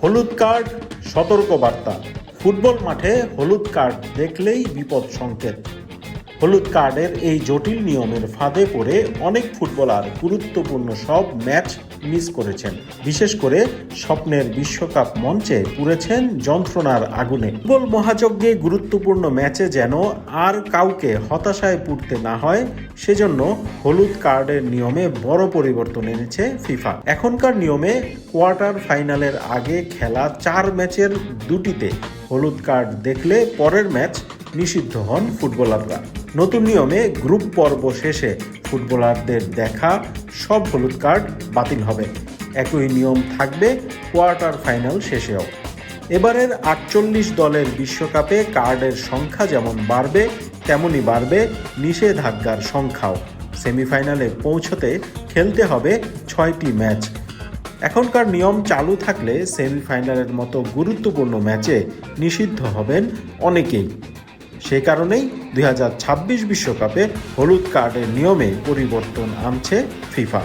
হলুদ কার্ড সতর্কবার্তা। ফুটবল মাঠে হলুদ কার্ড দেখলেই বিপদ সংকেত। হলুদ কার্ডের এই জটিল নিয়মের ফাঁদে পড়ে অনেক ফুটবলার গুরুত্বপূর্ণ সব ম্যাচ মিস করেছেন। বিশেষ করে স্বপ্নের বিশ্বকাপ মঞ্চে পুড়েছেন যন্ত্রণার আগুনে। ফুটবল মহাযজ্ঞে গুরুত্বপূর্ণ ম্যাচে যেন আর কাউকে হতাশায় পুড়তে না হয়, সেজন্য হলুদ কার্ডের নিয়মে বড় পরিবর্তন এনেছে ফিফা। এখনকার নিয়মে কোয়ার্টার ফাইনালের আগে খেলা 4 ম্যাচের 2টিতে হলুদ কার্ড দেখলে পরের ম্যাচ নিষিদ্ধ হন ফুটবলাররা। নতুন নিয়মে গ্রুপ পর্ব শেষে ফুটবলারদের দেখা সব হলুদ কার্ড বাতিল হবে। একই নিয়ম থাকবে কোয়ার্টার ফাইনাল শেষেও। এবারের 48 দলের বিশ্বকাপে কার্ডের সংখ্যা যেমন বাড়বে, তেমনই বাড়বে নিষেধাজ্ঞার সংখ্যাও। সেমিফাইনালে পৌঁছতে খেলতে হবে 6টি ম্যাচ। এখনকার নিয়ম চালু থাকলে সেমিফাইনালের মতো গুরুত্বপূর্ণ ম্যাচে নিষিদ্ধ হবেন অনেকেই। সে কারণেই 2026 বিশ্বকাপে হলুদ কার্ডের নিয়মে পরিবর্তন আনছে ফিফা।